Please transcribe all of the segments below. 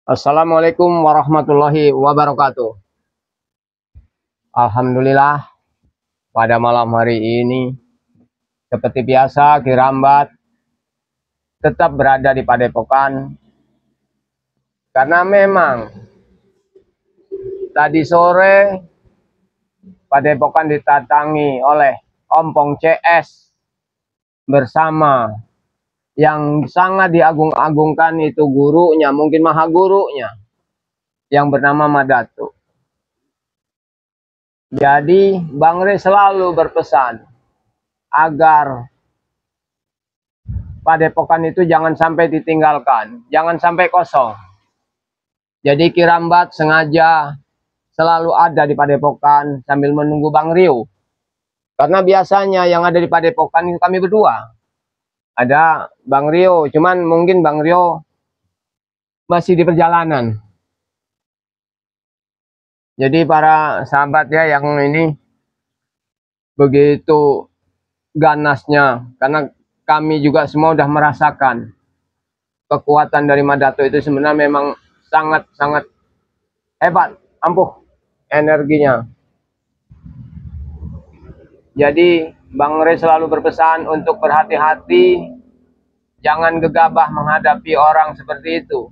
Assalamualaikum warahmatullahi wabarakatuh. Alhamdulillah, pada malam hari ini seperti biasa Kirambat tetap berada di Padepokan, karena memang tadi sore Padepokan didatangi oleh Ompong CS bersama yang sangat diagung-agungkan, itu gurunya, mungkin maha gurunya, yang bernama Madato. Jadi Bang Re selalu berpesan agar Padepokan itu jangan sampai ditinggalkan, jangan sampai kosong. Jadi Kirambat sengaja selalu ada di Padepokan sambil menunggu Bang Rio. Karena biasanya yang ada di Padepokan itu kami berdua. Ada Bang Rio, cuman mungkin Bang Rio masih di perjalanan. Jadi para sahabat ya, yang ini begitu ganasnya, karena kami juga semua sudah merasakan kekuatan dari Madato itu sebenarnya memang sangat-sangat hebat, ampuh energinya. Jadi Bang Re selalu berpesan untuk berhati-hati, jangan gegabah menghadapi orang seperti itu.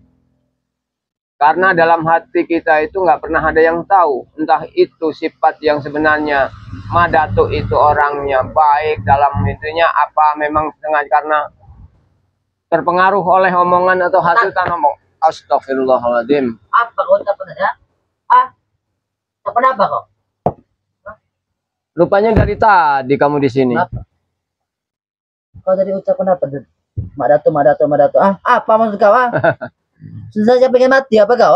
Karena dalam hati kita itu nggak pernah ada yang tahu, entah itu sifat yang sebenarnya Madato itu orangnya baik dalam itunya, apa memang sengaja karena terpengaruh oleh omongan atau hasutan omong. Astagfirullahaladzim. Apa kau tak pernah ya? Tak pernah apa kau? Rupanya dari tadi kamu di sini. Apa? Kau tadi ucapan apa? Madato. Apa maksud kau? Sudah siapa pengen mati apa kau?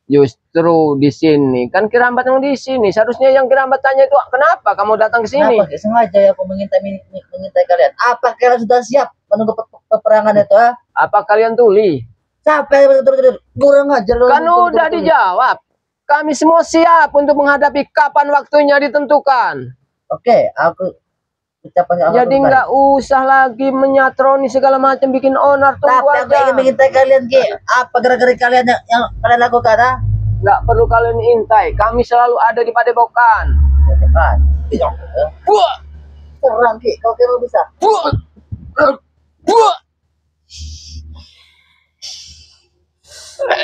Justru di sini kan Kirambat yang di sini. Seharusnya yang Kirambat tanya itu, kenapa kamu datang ke sini? Kenapa? Sengaja ya aku mengintai kalian. Apa kalian sudah siap menunggu peperangan itu? Apa kalian tuli? Capek kurang ajar. Kan udah dijawab. Kami semua siap untuk menghadapi kapan waktunya ditentukan. Oke, aku ucapan. Jadi nggak usah lagi menyatroni segala macam, bikin onar. Tunggu Tapi aku aja. ingin mengintai kalian, Ki. Apa gara-gara kalian yang kalian lakukan? Nggak perlu kalian intai. Kami selalu ada di Padepokan. Bukan. Buah! Serang, Ki. Kau kira bisa? Buah! Buah!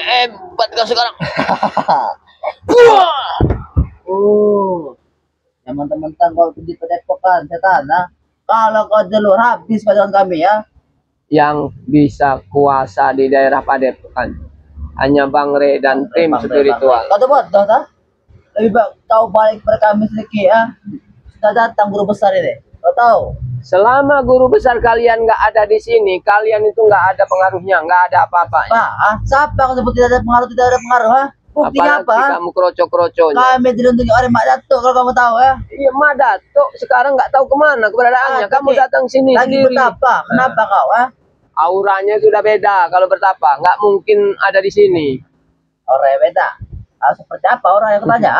Hebat kau sekarang. Buah! Teman-teman kau di Padepokan setan, kalau kau jalur habis pasukan kami ya. Yang bisa kuasa di daerah Padepokan hanya Bang Re dan tim spiritual. Kau tuh bodoh tak? Lebih baik kau balik kepada kami sedikit ya. Sudah datang guru besar ini. Kau tahu? Selama guru besar kalian nggak ada di sini, kalian itu nggak ada pengaruhnya, nggak ada apa-apanya. Siapa kau sebut tidak ada pengaruh? Tidak ada pengaruh, ha? Buktinya Apalagi apa? kamu kroco-kroconya. Kami dilindungi oleh Madato, kalau kamu tahu ya. Iya, Madato sekarang nggak tahu kemana keberadaannya. Kamu datang sini lagi sendiri. betapa? Kenapa kau? Auranya sudah beda kalau bertapa. Nggak mungkin ada di sini. Orang yang beda. Seperti apa orang yang tanya?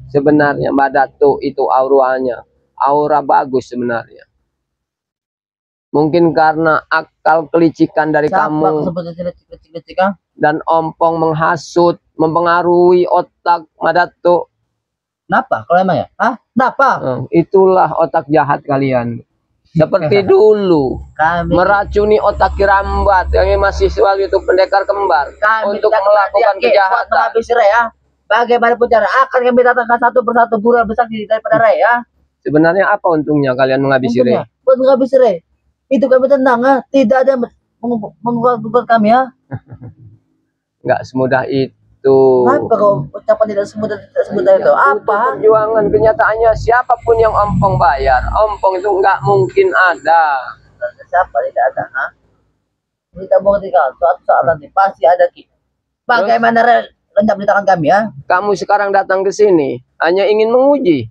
Sebenarnya Madato itu auranya aura bagus sebenarnya. Mungkin karena akal kelicikan dari kamu dan Ompong menghasut, mempengaruhi otak Madato. Kenapa? Kalau emang ya? Kenapa? Itulah otak jahat kalian. Seperti dulu meracuni otak Kirambat yang masih waktu itu pendekar kembar untuk melakukan kejahatan. Menghabisi Ray ya. Bagaimanapun cara akan kami datangkan satu persatu buruan besar daripada Ray ya. Sebenarnya apa untungnya kalian menghabisi Ray? Buat menghabisi Ray. Itu kami tenang, tidak ada mengugat kami ya. Nggak semudah itu. Kenapa kau ucapan tidak semudah itu? Apa? Perjuangan kenyataannya siapapun yang Ompong bayar, Ompong itu nggak mungkin ada. Siapa tidak ada? Kita mau tinggal suatu saat nanti pasti ada Ki. Bagaimana lenyap di tangan kami ya? Kamu sekarang datang ke sini hanya ingin menguji.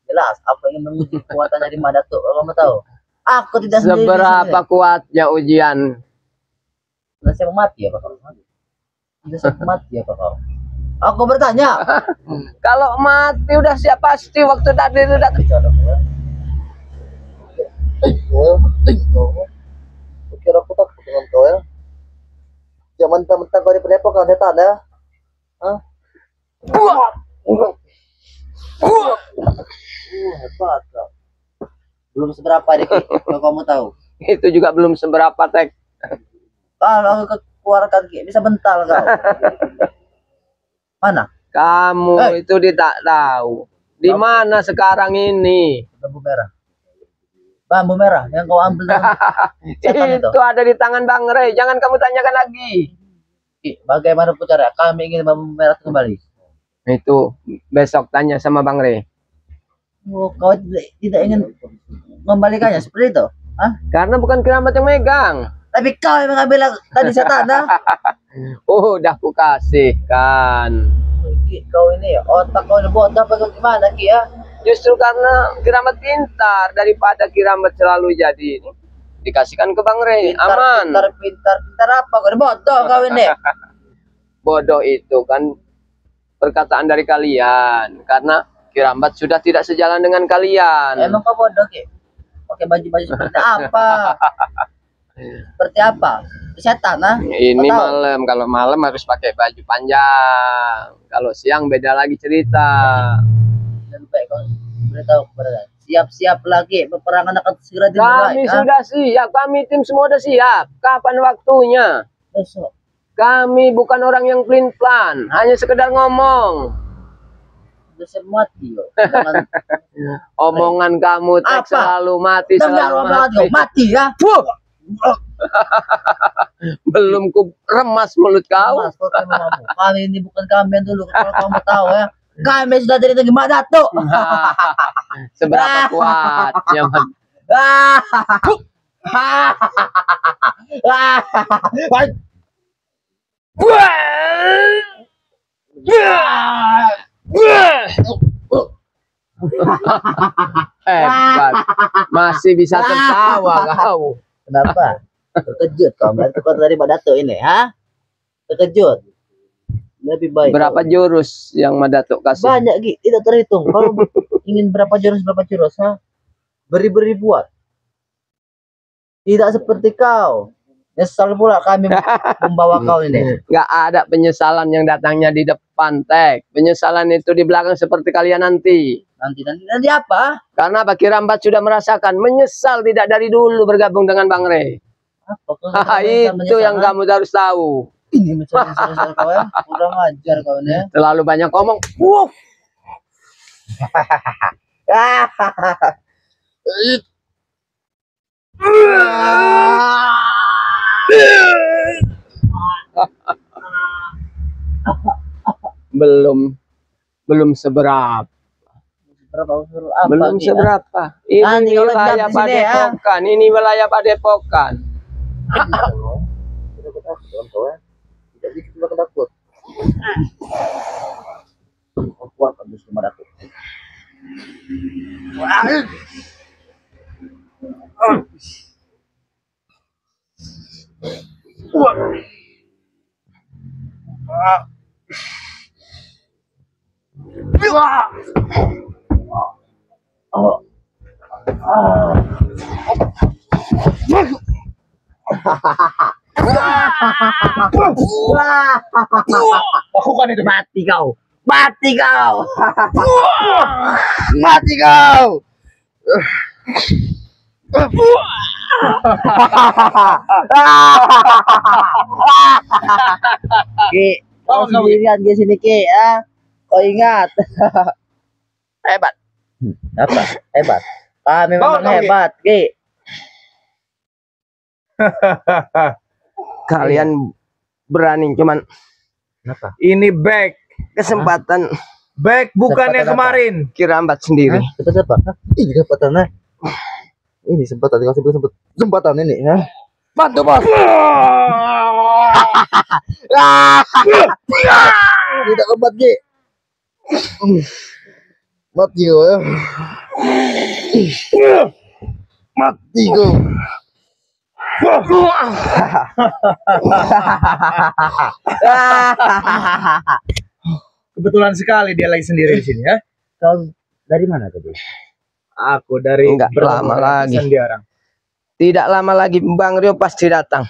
Jelas, aku ingin menguji kekuatannya di Madato. Kalau kamu tahu, aku tidak sendiri. Seberapa kuatnya ujian? Sudah siap mati ya Pak? Sudah siap mati ya Pak? Aku bertanya. Kalau mati udah siap pasti waktu tadi itu datang. Kira aku takut dengan kau ya. Jangan mentang-mentang kau di Padepokan setan ya. Hah? Hebat kau. Belum seberapa deh, kalau kamu tahu. Itu juga belum seberapa, Tek. Kalau aku keluarkan bisa bental kau. Mana? Kamu itu tidak tahu. Di mana sekarang ini? Bambu merah. Bambu merah yang kau ambil dengan setan itu. Itu ada di tangan Bang Rey. Jangan kamu tanyakan lagi. Bagaimana cara kami ingin bambu merah kembali? Itu besok tanya sama Bang Rey. Oh, kau tidak ingin membalikannya seperti itu? Hah? Karena bukan Keramat yang megang. Tapi kau yang mengambil tadi setan, ha? Oh, udah aku kasihkan. Kau ini otak kau ini bodoh apa gimana Ki ya? Justru karena Keramat pintar daripada Keramat selalu jadi ini. Dikasihkan ke Bang Rey, aman. Pintar apa? Kau ini bodoh kau ini. Bodoh itu kan perkataan dari kalian. Karena Keramat sudah tidak sejalan dengan kalian. Emang kau bodoh Ki? Pakai baju-baju seperti apa? Seperti apa? Setan, ha? Ini malam, kalau malam harus pakai baju panjang. Kalau siang beda lagi cerita. Lebih baik kau beritahu kepada siap-siap lagi peperangan akan segera dimulai. Kami sudah siap, kami tim semua sudah siap. Kapan waktunya? Besok. Kami bukan orang yang plan, hanya sekedar ngomong. Sudah siap mati yo. Omongan kamu Tek, selalu mati, selalu mati. Mati ya. Belum ku remas mulut kau. Kali ini bukan kami yang dulu, kalau kamu tahu ya. Kami sudah dari negeri Datuk. Seberapa kuat nyaman. Hebat. Masih bisa tertawa kau. Kenapa? Terkejut kau melihat kekuatan dari Mbak Datuk ini, ha? Terkejut. Lebih baik. Berapa jurus yang Mbak Datuk kasih? Banyak, Gi. Tidak terhitung. Kalau ingin berapa jurus, ha? Beri-ribuan. Tidak seperti kau. Nyesal pula kami membawa kau ini. Gak ada penyesalan yang datangnya di depan, Tek. Penyesalan itu di belakang seperti kalian nanti. Nanti apa? Karena Pak Kirambat sudah merasakan menyesal tidak dari dulu bergabung dengan Bang Rey. Apa? Itu yang kamu harus tahu. Ini menyesal kau ya. Kurang ajar kau ini. Terlalu banyak ngomong. Belum seberapa. Belum seberapa. Ini wilayah Padepokan. Ini wilayah Padepokan. Tidak bisa cuma takut. Keluarkan dus cuma takut. Lakukan itu. Mati kau. Mati kau. Mati kau. Ki, kau sendirian di sini Ki, ya. Kau ingat. Hebat. Apa? Hebat. Kami memang hebat, Ki. Kalian berani cuman Kenapa? Ini back kesempatan bukan yang kemarin. Kirambat sendiri. Betul apa? Ini kesempatannya. Ini kesempatan dikasih kesempatan ini, ya. Bantu bos. Tidak obat, Ki. Mati kau ya. Mati kau. Kebetulan sekali dia lagi sendiri di sini ya. Kau dari mana tadi? Aku dari Enggak lama lagi. Sendiarang. Tidak lama lagi Bang Rio pasti datang.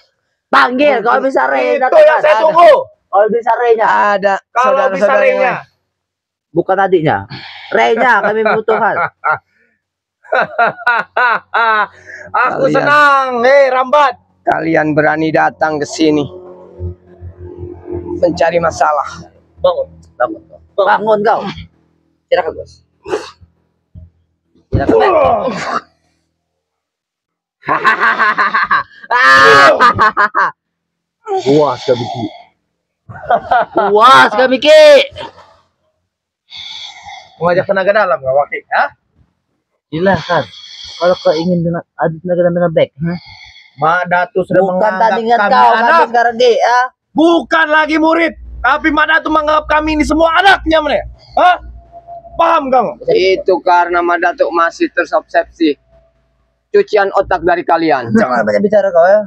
Panggil kalau bisa Rey. Itu yang saya tunggu. Kalau bisa Rey-nya. Ada Kalau bisa saudara-saudara yang Rey-nya. lain. Bukan adiknya. Rey-nya kami butuhkan. Aku Kalian. senang. Rambat. Kalian berani datang ke sini mencari masalah. Bangun. Bangun kau. Bangun kau. Silakan bos. Silakan. Puas kami Ki. Puas kami Ki. Mengajak tenaga dalam nggak Waki? Hah? Silakan. Kalau kau ingin dengan adu tenaga dengan baik, Mak Datu sudah bukan menganggap tandingan kami kau anak. kami sekarang Ki. Bukan lagi murid. Tapi Mak Datu menganggap kami ini semua anaknya mana? Hah? Paham kamu? Itu karena Madatuk masih terobsesi cucian otak dari kalian. Jangan banyak bicara kau ya.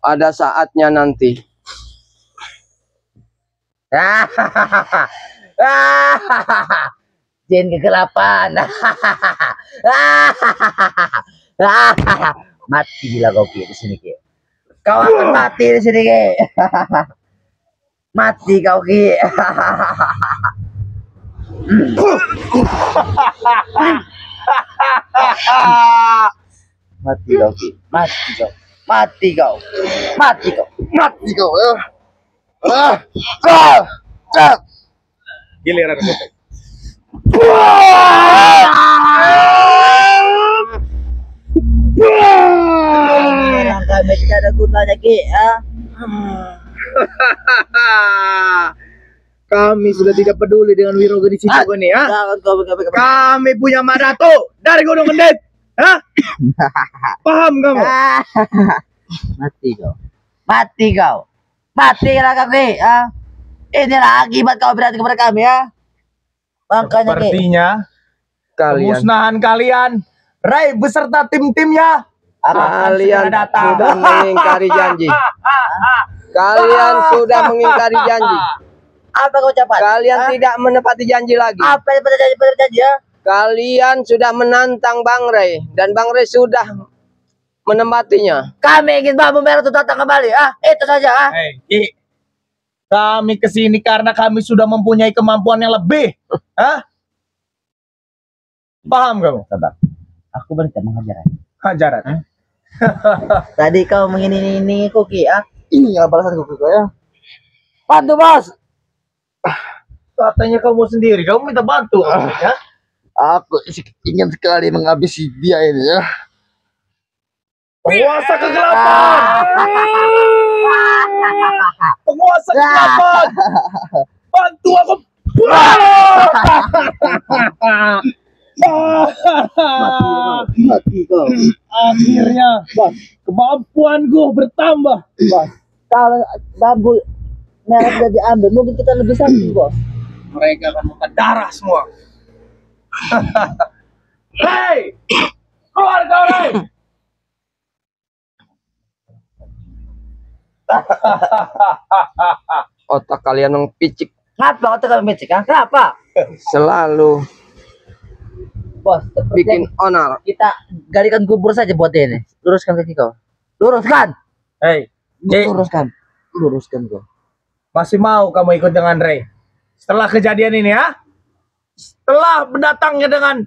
Ada saatnya nanti. Jin kegelapan. Matilah kau Ki di sini Ki. Kau akan mati di sini Ki. Mati kau Ki. Mati kau Ki. Mati kau. Mati kau. Mati kau. Mati kau. Giliran gue. Orang kami tidak ada gunanya Ki. Kami sudah tidak peduli dengan Wirogeni Cijogo nih, ha? Jangan kau Kami punya Mak Datu dari Gunung Kendet. Hah? Paham kamu? Mati kau. Mati kau. Matilah kami. Inilah akibat kau berarti kepada kami ya. Makanya Ki. Sepertinya Kalian pemusnahan kalian, Ray beserta tim-timnya kalian segera datang. sudah mengingkari janji. Kalian sudah mengingkari janji. Apa kau ucapan? Kalian tidak menepati janji lagi. Apa yang berjanji ya? Kalian sudah menantang Bang Rey dan Bang Rey sudah menempatinya. Kami ingin bambu merah itu datang kembali. Itu saja. Hei, Ki. Kami kesini karena kami sudah mempunyai kemampuan yang lebih. Hah? Paham kamu? Sabar. Aku berita mengajar. Hajaran. Tadi kau mengini Kuki Ini balasan Kuki kau ya. Bantu bos. Katanya kamu sendiri, kamu minta bantu. Ya? Aku ingin sekali menghabisi dia ini ya. Penguasa kegelapan. Penguasa kegelapan. Bantu aku. Mati kau. Akhirnya kemampuanku bertambah. Kalau bambu merah sudah diambil, mungkin kita lebih sakti bos. Mereka akan muntah darah semua. Hei, keluar kau Rey. Otak kalian mengpicik Kenapa otak kami becek? Kenapa? selalu Bos, bikin onar. kita galikan kubur saja buat dia ini. Luruskan kaki kau. Luruskan. Hei, Ki, Luruskan. Luruskan kau. masih mau kamu ikut dengan Rey? Setelah kejadian ini, ha? Setelah mendatangnya dengan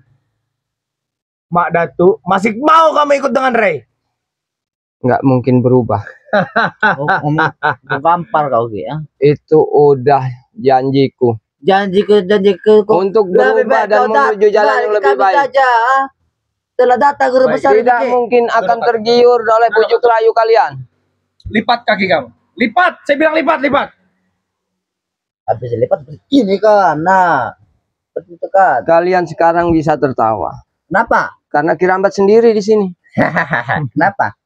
Mak Datu, masih mau kamu ikut dengan Rey? Nggak mungkin berubah. Kau gampar kau Ki ya. Itu udah janjiku. Janjiku Untuk berubah dan menuju jalan yang lebih baik. Saja, telah datang guru Baik, besar Tidak ini. mungkin akan tergiur oleh bujuk rayu kalian. Lipat kaki kamu. Lipat, saya bilang lipat, lipat. Habis lipat ini kan. Nah, seperti itu kan. Kalian sekarang bisa tertawa Kenapa? karena Kirambat sendiri di sini. Kenapa?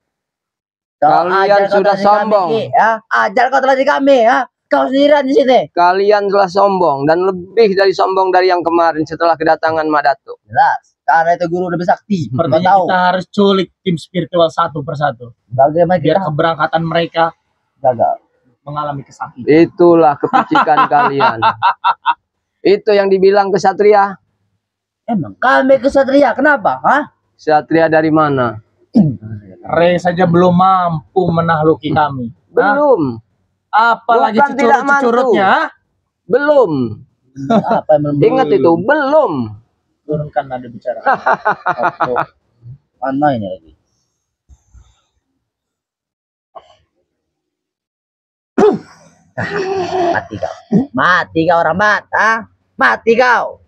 Kalian ajar kau sudah telah di kami, sombong. Ki, ya. Ajar kau telah di kami ya. Kau sendirian di sini. Kalian telah sombong dan lebih dari sombong dari yang kemarin setelah kedatangan Madatu. Jelas. Karena itu guru lebih sakti. Kau Sepertinya tahu. kita harus culik tim spiritual satu persatu. Bagaimana Biar kita keberangkatan mereka gagal. mengalami kesakitan. Itulah kepicikan kalian. Itu yang dibilang kesatria. Emang kami kesatria. Kenapa? Hah? Kesatria dari mana? Rey saja belum mampu menahluki kami. Belum. Apalagi Bukan tidak mampu. curutnya? Belum. Apa yang belum? Ingat itu, belum. Turunkan nada bicara. Mana ini lagi? Mati kau. Mati kau orang mata. Mati kau.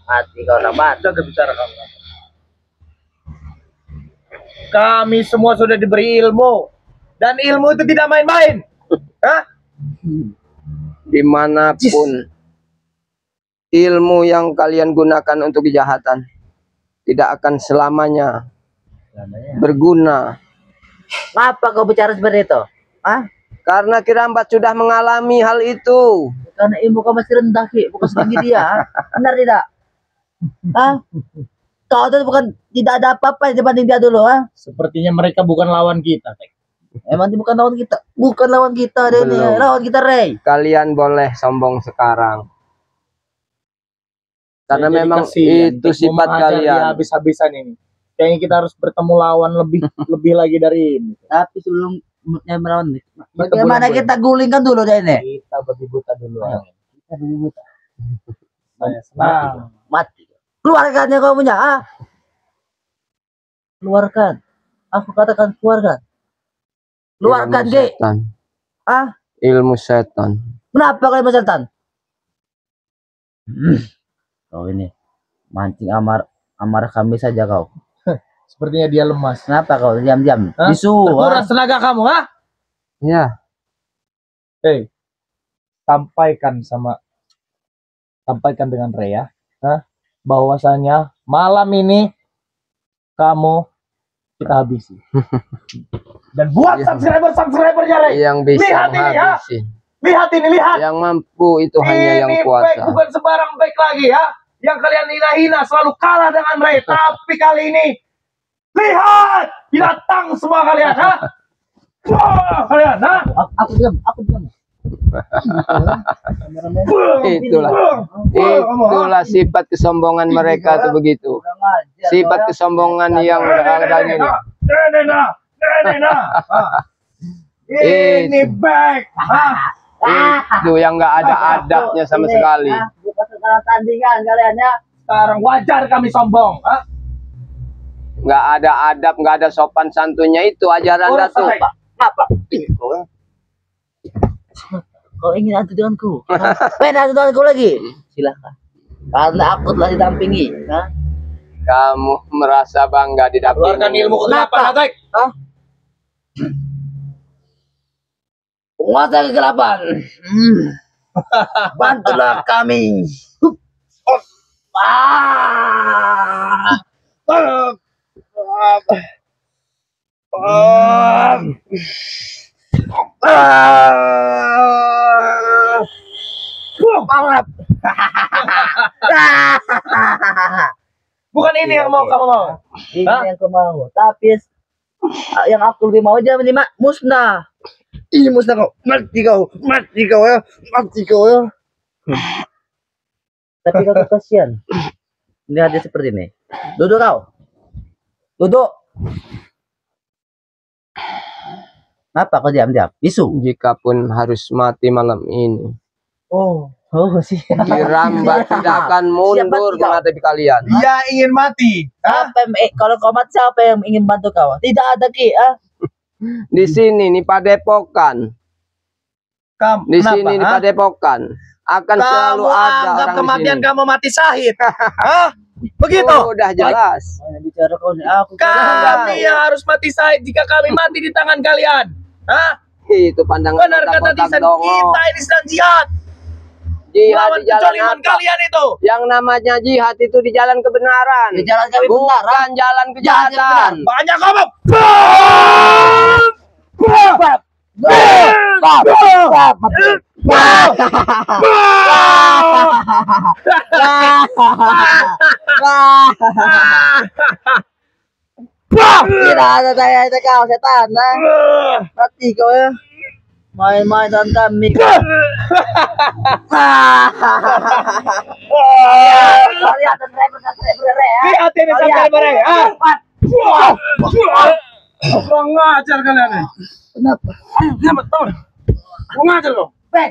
Mati kau orang mata. Jaga bicara kamu. Kami semua sudah diberi ilmu. Dan ilmu itu tidak main-main. Hah? Dimanapun ilmu yang kalian gunakan untuk kejahatan tidak akan selamanya berguna. Ngapa kau bicara seperti itu? Hah? Karena Kirambat sudah mengalami hal itu. Karena ilmu kau masih rendah, Ki. Bukan setinggi dia. Benar tidak? Hah? Kau itu bukan, tidak ada apa-apa dibanding dia dulu, ha? Sepertinya mereka bukan lawan kita, Tek. Emang dia bukan lawan kita. Bukan lawan kita, Denny. Belum. Lawan kita, Ray. Kalian boleh sombong sekarang. Karena Jadi memang kasihan, itu Tek, sifat mau mengajar dia kalian. habis-habisan ini. Kayaknya kita harus bertemu lawan lebih lagi dari ini. Tapi sebelum melawan, Kita bagaimana boleh- kita gulingkan dulu, Denny? Kita babi buta dulu. Kita dulu. Saya senang. Mati. Keluarkan yang kau punya, ah. Keluarkan. Aku katakan keluarkan. Keluarkan, Ilmu Ki. setan. Ah, Ilmu setan. kenapa kalian bersetan? Kau ini mancing amarah kami saja kau. Sepertinya dia lemas. Kenapa kau diam-diam? Hah? Bisu. Terkuras tenaga kamu, ha? Ya, Hei, sampaikan dengan Rea, bahwasanya malam ini kamu kita habisi. Dan buat subscribernya Rea. yang bisa Lihat ini, ya. menghabisi. Lihat ini, lihat. Yang mampu itu hanya yang Ini back kuasa. bukan sembarang back lagi, ya. Yang kalian hina-hina selalu kalah dengan Rea. Tapi kali ini lihat, binatang semua kalian, ha? Wah, kalian, ha? Aku diam. Itulah sifat kesombongan mereka tuh begitu. Sifat kesombongan yang ada ini. Ini back, ha? Itu yang nggak ada adabnya sama sekali. Bukan sekarang tandingan kalian, ya. Sekarang wajar kami sombong, ha? Nggak ada adab, nggak ada sopan santunnya, itu ajaran Orang Datuk. sampai- Apa? Kau ingin adu denganku? Pengen adu denganku lagi? Silahkan. Karena aku telah didampingi. Hah? Kamu merasa bangga Keluarkan didampingi. ilmu kegelapan, Atek. Hah? Penguasa kegelapan. Bantulah kami. Bukan ini yang mau kamu mau. Ini Hah? yang aku mau. Tapi yang aku lebih mau aja ini musnah. Ini musnah kau. Mati kau ya. Mati kau ya. Tapi kau tuh kasihan. Lihat dia seperti ini. Duduk kau. Duduk. Kenapa kau diam-diam? Bisu. Jikapun harus mati malam ini, Oh, Sih. Kirambat tidak akan mundur menghadapi kalian. dia ingin mati. Hah? Kalau kau mati siapa yang ingin bantu kau? Tidak ada, Ki. Ah. Di sini nih Padepokan, di Kenapa, sini nih ha? Padepokan akan selalu Kamu ada anggap orang di kematian sini. kamu mati syahid. Hah? Begitu. Oh, udah jelas. Banyak bicara kau nih. Aku Kami yang harus mati syahid jika kami mati di tangan kalian. Hah? Itu pandangan Benar kata kotak-kotak Tisan, dongo. kita ini sedang jihad. Jihad Melawan di jalan kejoliman apa? kalian itu. Yang namanya jihad itu di jalan kebenaran, di jalan kami benar. ah. bukan jalan kejahatan. Banyak kamu. Bab. Bab. Bab. Tidak ada saya itu kau setan. Mati kau ya. Main-main dengan kami. Lihat dan saya ya. Lihat ini sampai mereka. Kurang ngajar kalian nih. Kenapa? Ayo, selamat tahun. Kurang ngajar kau. Bek.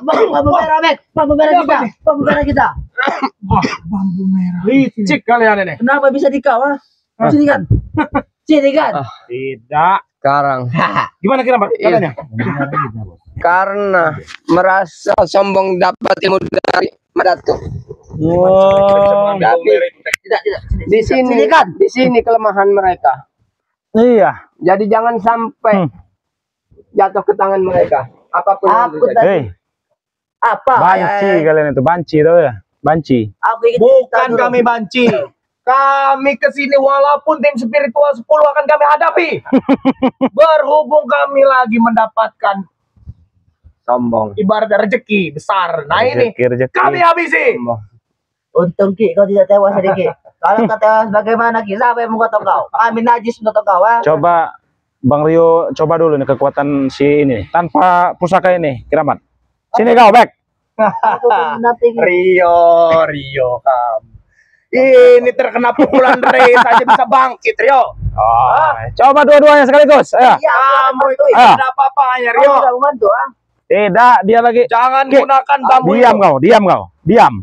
Bambu merah, Bek. Bambu merah kita. Bambu merah kita. Bambu merah. Licik kalian ini. Kenapa bisa di kau, ah? Sini kan? Sini kan? Tidak. Sekarang Gimana kira Mbak? Katanya? karena merasa sombong dapat ilmu dari Madatu. Wow. Tidak. Di sini kan, di sini kelemahan mereka. Iya. Jadi jangan sampai jatuh ke tangan mereka. Apapun yang Aku terjadi. tadi. Hei, Apa? banci kalian itu, banci tau ya? Banci. Aku ingin Bukan cerita dulu. kami banci. Kami kesini walaupun tim spiritual 10 akan kami hadapi. Berhubung kami lagi mendapatkan Sombong. ibarat rezeki besar. Nah ini Rezeki. kami habisi. Sombong. Untung Ki kau tidak tewas sedikit. Kalau kau tewas bagaimana Ki? Siapa yang mengotok kau? Kami najis mengotok kau, ah. Coba Bang Rio, coba dulu nih kekuatan si ini tanpa pusaka ini, Kiramat. Sini kau, Bek. Aku nothing. Rio kamu. Ini terkena pukulan Rey saja bisa bangkit, Rio. Oh, coba dua-duanya sekaligus. Ayo. Iya, Kamu itu Ayo. tidak ada apa-apanya, Kau Rio. tidak membantu, ah. Tidak, dia lagi. Jangan Ki, gunakan bambu Diam itu. kau, diam kau. Diam.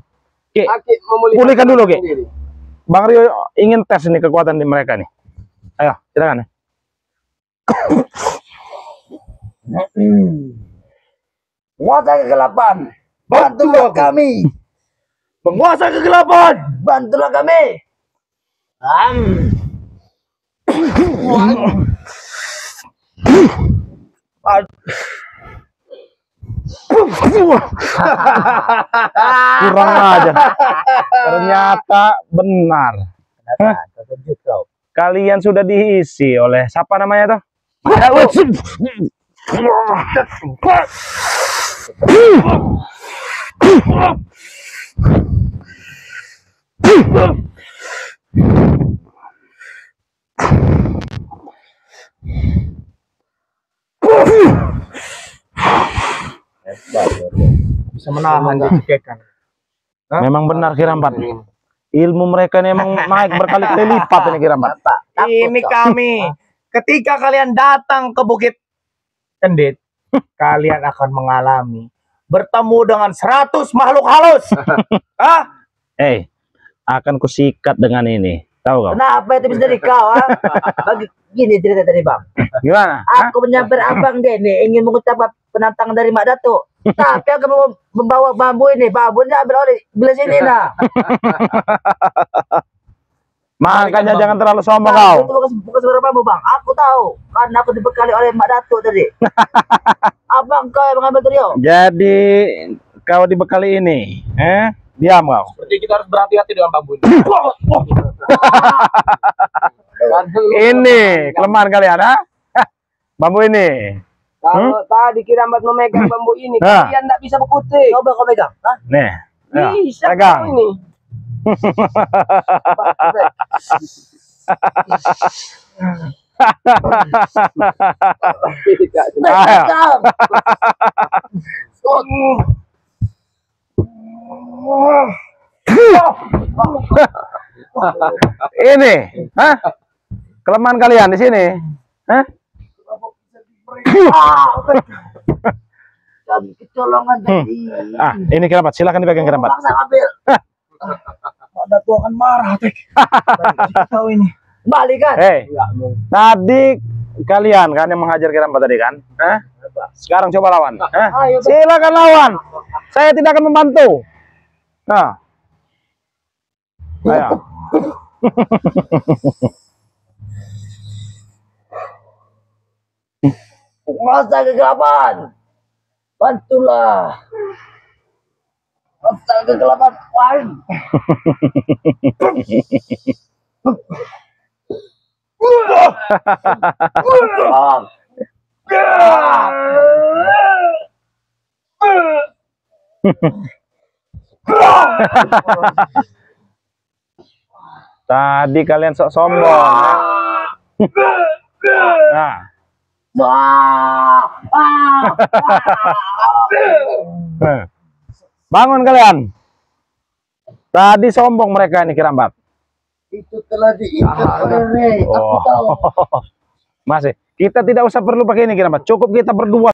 Ki, Aki memulihkan Pulihkan dulu, Ki. sendiri. Bang Rio ingin tes ini kekuatan di mereka nih. Ayo, silakan. Penguasa kegelapan, bantulah kami. Penguasa kegelapan. Bantulah kami. Kurang aja. Ternyata benar. Kenapa? Terkejut kau. Kalian sudah diisi oleh siapa namanya tuh? Bisa menahan dicekekan. Memang benar Kirambat. Ilmu mereka ini emang naik berkali-kali lipat ini Kirambat. Takut Ini kau. kami. Ketika kalian datang ke Bukit Kendit, kalian akan mengalami bertemu dengan 100 makhluk halus. Hah? Akan kusikat dengan ini. Tahu kau? Kenapa itu bisa dari kau, ah? Bagi gini cerita tadi, Bang. Gimana? Aku menyamper Abang Dene ingin mengucapkan penantang dari Mak Datuk. Tapi aku mau membawa bambu ini. Bambu ini ambil oleh belah sini nah. Makanya jangan terlalu sombong Bang, kau. itu bukan seberapa bambu, Bang. Aku tahu karena aku dibekali oleh Mak Datuk tadi. Abang kau yang mengambil trio. Jadi kau dibekali ini, diam kau. Seperti kita harus berhati-hati dengan bambu ini. Ini kelemahan kalian, ha? Bambu ini. Kalau tadi Kirambat memegang bambu ini, Nah. kalian tidak bisa berkutik. Coba kau pegang. Hah? Nih. Ya, Bisa pegang. kau ini. Tidak, tidak. Ayo. Pegang. Ini, hah? Kelemahan kalian di sini, hah? Kami kecolongan tadi. Ini Kirambat, silakan dipegang Kirambat. Paksa ambil. Mak Datuk akan marah, Tek. Tahu ini. Balik kan? Tadi kalian kan yang menghajar Kirambat tadi kan? Hah? Sekarang coba lawan. Hah? Ayo, Silakan lawan. Saya tidak akan membantu. Nah. Ayo. penguasa kegelapan. Bantulah. Penguasa kegelapan. Wan. Tadi kalian sok sombong. Nah. Bangun kalian. Tadi sombong mereka ini Kirambat. Itu telah diikat oleh Rey. Aku tahu. Masih. Kita tidak usah perlu pakai ini kiramat. Cukup kita berdua